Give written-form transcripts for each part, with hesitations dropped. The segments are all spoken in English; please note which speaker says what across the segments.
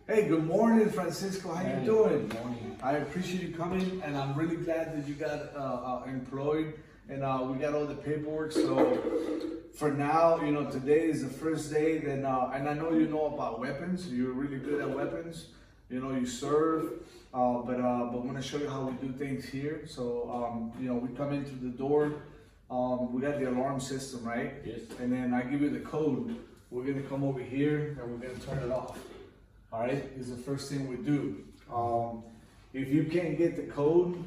Speaker 1: Hey, good morning, Francisco. How you doing?
Speaker 2: Good morning.
Speaker 1: I appreciate you coming, and I'm really glad that you got employed, and we got all the paperwork. So for now, today is the first day. Then, and I know you know about weapons. You're really good at weapons. You serve. But I'm gonna show you how we do things here. So we come in through the door. We got the alarm system, right?
Speaker 2: Yes.
Speaker 1: And then I give you the code. We're gonna come over here and we're gonna turn it off. All right, is the first thing we do. If you can't get the code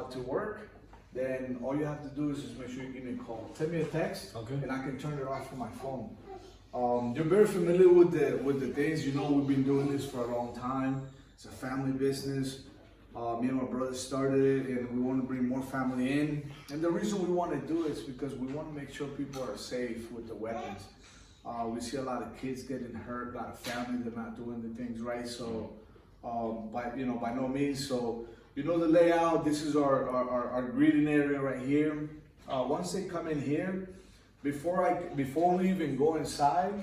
Speaker 1: to work, then all you have to do is just make sure you give me a call. Send me a text,
Speaker 2: Okay.
Speaker 1: and I can turn it off from my phone. You're very familiar with the things. We've been doing this for a long time. It's a family business. Me and my brother started it, and we want to bring more family in. And the reason we want to do it is because we want to make sure people are safe with the weapons. We see a lot of kids getting hurt, a lot of families that are not doing the things right. So, by no means. So, the layout. This is our greeting area right here. Once they come in here, before we even go inside,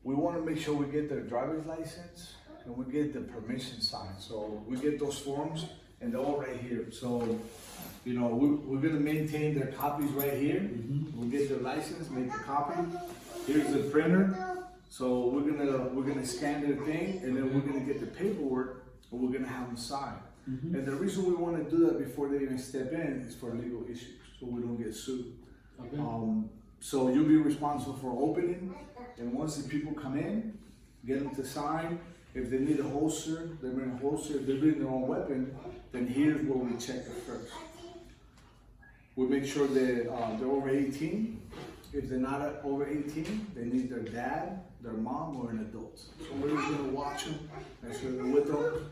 Speaker 1: we want to make sure we get their driver's license and we get the permission sign. So we get those forms, and they're all right here. So, we're gonna maintain their copies right here.
Speaker 2: Mm-hmm.
Speaker 1: We'll get their license, make the copy. Here's the printer. So we're gonna scan their thing, and then we're gonna get the paperwork, and we're gonna have them sign.
Speaker 2: Mm-hmm.
Speaker 1: And the reason we want to do that before they even step in is for legal issues, so we don't get sued.
Speaker 2: Okay.
Speaker 1: So you'll be responsible for opening, and once the people come in, get them to sign. If they need a holster, they bring a holster. If they bring their own weapon, then here's where we check it first. We make sure that they're over 18. If they're not over 18, they need their dad, their mom, or an adult. Somebody's gonna watch them, make sure they're with them.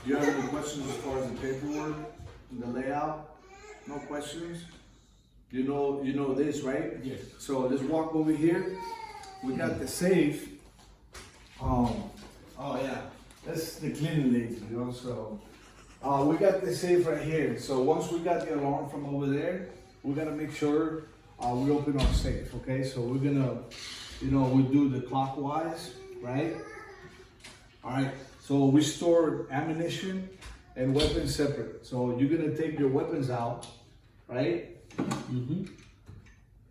Speaker 1: Do you have any questions as far as the paperwork and the layout? No questions? You know this, right?
Speaker 2: Yes.
Speaker 1: So let's walk over here. We got the safe. Oh yeah, that's the cleaning lady, So we got the safe right here. So once we got the alarm from over there, we gotta make sure we open our safe. Okay, so we're gonna, we do the clockwise, right? All right. So we store ammunition and weapons separate. So you're gonna take your weapons out, right?
Speaker 2: Mm-hmm.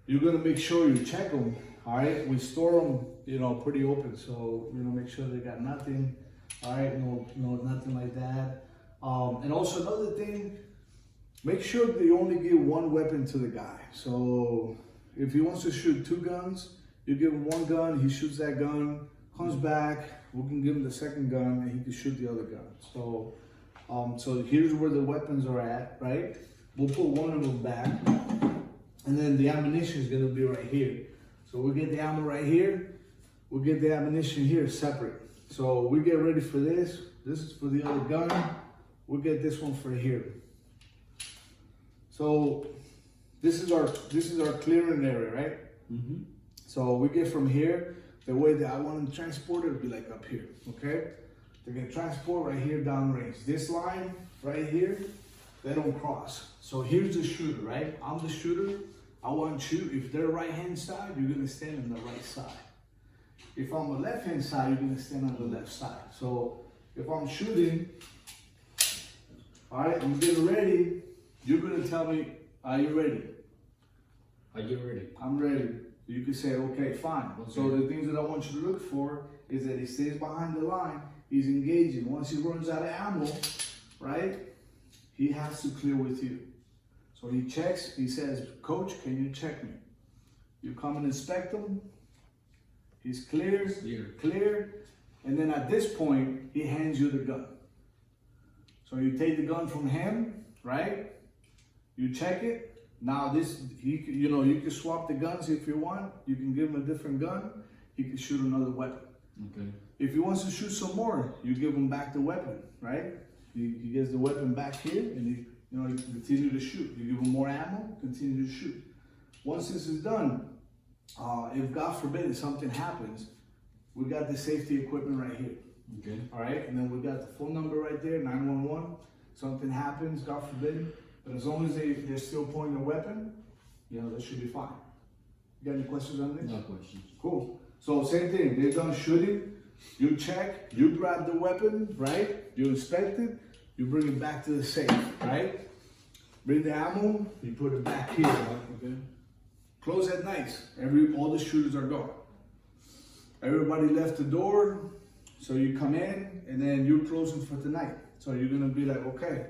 Speaker 1: You're gonna make sure you check them. All right, we store them, pretty open. So make sure they got nothing. All right, no, nothing like that. And also another thing, make sure that you only give one weapon to the guy. So if he wants to shoot 2 guns, you give him 1 gun. He shoots that gun, comes back. We can give him the second gun, and he can shoot the other gun. So, so here's where the weapons are at, right? We'll put one of them back, and then the ammunition is gonna be right here. So we get the ammo right here. We'll get the ammunition here separate. So we get ready for this. This is for the other gun. We'll get this one for here. So this is our clearing area, right?
Speaker 2: Mm-hmm. So
Speaker 1: we get from here. The way that I want them transported will be like up here, okay? They're gonna transport right here downrange. This line right here, they don't cross. So here's the shooter, right? I'm the shooter. I want you, if they're right hand side, you're gonna stand on the right side. If I'm the left hand side, you're gonna stand on the left side. So if I'm shooting, all right, I'm getting ready, you're gonna tell me, are you ready?
Speaker 2: Are you ready?
Speaker 1: I'm ready. You can say, okay, fine.
Speaker 2: Okay.
Speaker 1: So the things that I want you to look for is that he stays behind the line, he's engaging. Once he runs out of ammo, right, he has to clear with you. So he checks, he says, Coach, can you check me? You come and inspect him, he's clear, and then at this point, he hands you the gun. So you take the gun from him, right? You check it. Now you can swap the guns if you want. You can give him a different gun. He can shoot another weapon.
Speaker 2: Okay.
Speaker 1: If he wants to shoot some more, you give him back the weapon, right? He gets the weapon back here, and he can continue to shoot. You give him more ammo, continue to shoot. Once this is done, if God forbid something happens, we got the safety equipment right here.
Speaker 2: Okay.
Speaker 1: All right, and then we got the phone number right there, 911. Something happens, God forbid, but as long as they're still pointing a weapon, that should be fine. You got any questions on this?
Speaker 2: No questions.
Speaker 1: Cool. So same thing, they're done shooting. You check, you grab the weapon, right? You inspect it, you bring it back to the safe, right? Bring the ammo, you put it back here.
Speaker 2: Okay.
Speaker 1: Close at night. All the shooters are gone. Everybody left the door, so you come in and then you're closing for tonight. So you're gonna be like, okay,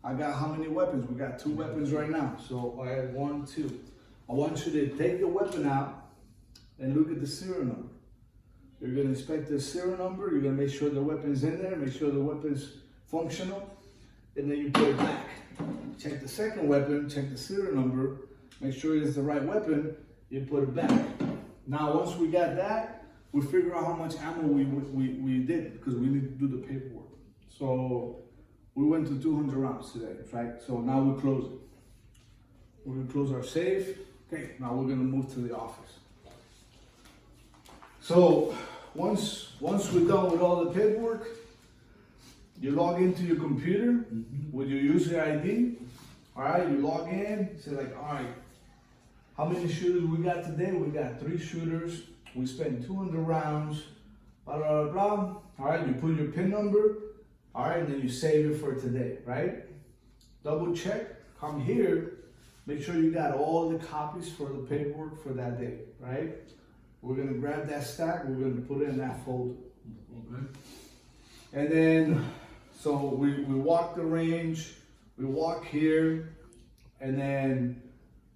Speaker 1: I got how many weapons? We got 2 weapons right now. So I have 1, 2. I want you to take the weapon out and look at the serial number. You're gonna inspect the serial number. You're gonna make sure the weapon's in there, make sure the weapon's functional, and then you put it back. Check the second weapon, check the serial number, make sure it's the right weapon, you put it back. Now, once we got that, we figure out how much ammo we did, because we need to do the paperwork. So we went to 200 rounds today, right? So now we close it. We're gonna close our safe. Okay, now we're gonna move to the office. So once we're done with all the paperwork, you log into your computer with your user ID. All right, you log in, say like, all right, how many shooters we got today? We got 3 shooters. We spent 200 rounds, blah, blah, blah, blah. All right, you put your PIN number, all right, and then you save it for today, right? Double check, come here, make sure you got all the copies for the paperwork for that day, right? We're gonna grab that stack, we're gonna put it in that folder. Okay. And then, so we walk the range, we walk here, and then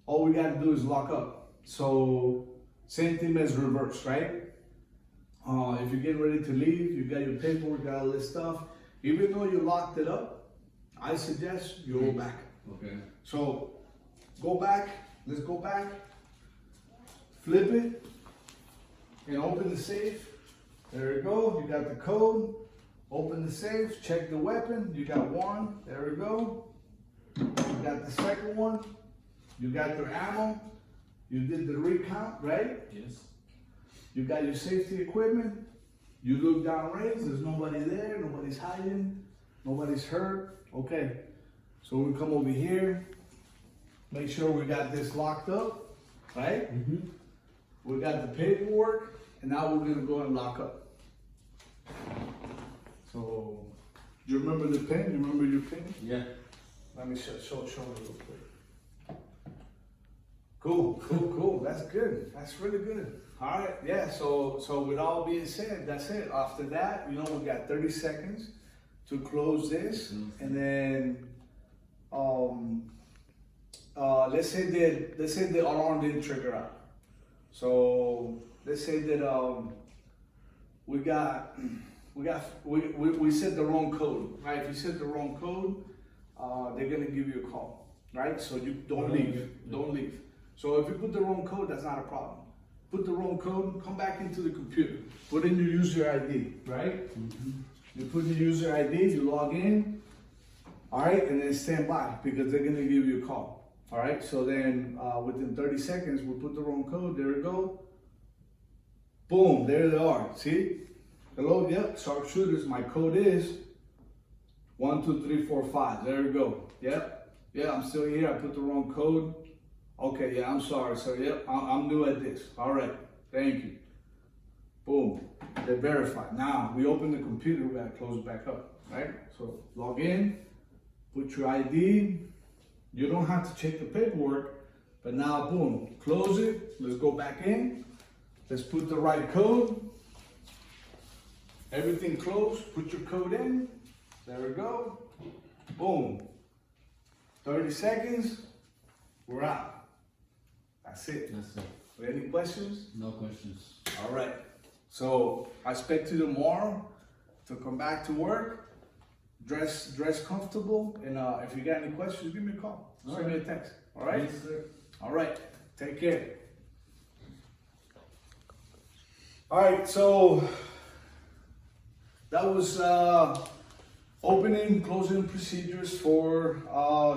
Speaker 1: all we gotta do is lock up. So, same thing as reverse, right? If you're getting ready to leave, you got your paperwork, got all this stuff. Even though you locked it up, I suggest you go back.
Speaker 2: Okay.
Speaker 1: So, go back, let's go back, flip it, and open the safe. There we go, you got the code. Open the safe, check the weapon, you got 1, there we go. You got the second one, you got your ammo, you did the recount, right?
Speaker 2: Yes.
Speaker 1: You got your safety equipment, you look downrange, there's nobody there, nobody's hiding, nobody's hurt. Okay, so we come over here, make sure we got this locked up, right? We got the paperwork, and now we're gonna go and lock up. So, do you remember the pin? You remember your pin?
Speaker 2: Yeah.
Speaker 1: Let me show you real quick. Cool. That's good. That's really good. All right, yeah. So with all being said, that's it. After that, you know, we got 30 seconds to close this, and then let's say the alarm didn't trigger out. So let's say that we set the wrong code, right? If you set the wrong code, they're gonna give you a call, right? So you don't leave. So if you put the wrong code, that's not a problem. Put the wrong code, come back into the computer, put in your user ID, right? You put your user ID, you log in, all right, and then stand by because they're gonna give you a call, all right? So then within 30 seconds, we put the wrong code, there we go. Boom, there they are, see? Hello, yep, Sharpshooters, my code is 1, 2, 3, 4, 5. There we go. Yep, yeah, I'm still here. I put the wrong code. Okay, yeah, I'm sorry. So, yep, I'm new at this. All right, thank you. Boom, they're verified. Now, we open the computer, we gotta close it back up, right? So, log in, put your ID. You don't have to check the paperwork, but now, boom, close it. Let's go back in. Let's put the right code. Everything closed, put your code in. There we go. Boom. 30 seconds, we're out. That's it.
Speaker 2: That's it.
Speaker 1: Any questions?
Speaker 2: No questions.
Speaker 1: All right. So I expect you tomorrow to come back to work, dress comfortable, and if you got any questions, give me a call. Send me a text. All right?
Speaker 2: Yes, sir.
Speaker 1: All right. Take care. All right. So that was opening, closing procedures for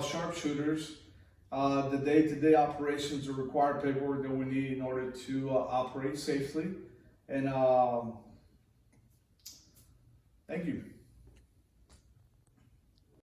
Speaker 1: sharpshooters. The day-to-day operations, the required paperwork that we need in order to operate safely. And thank you.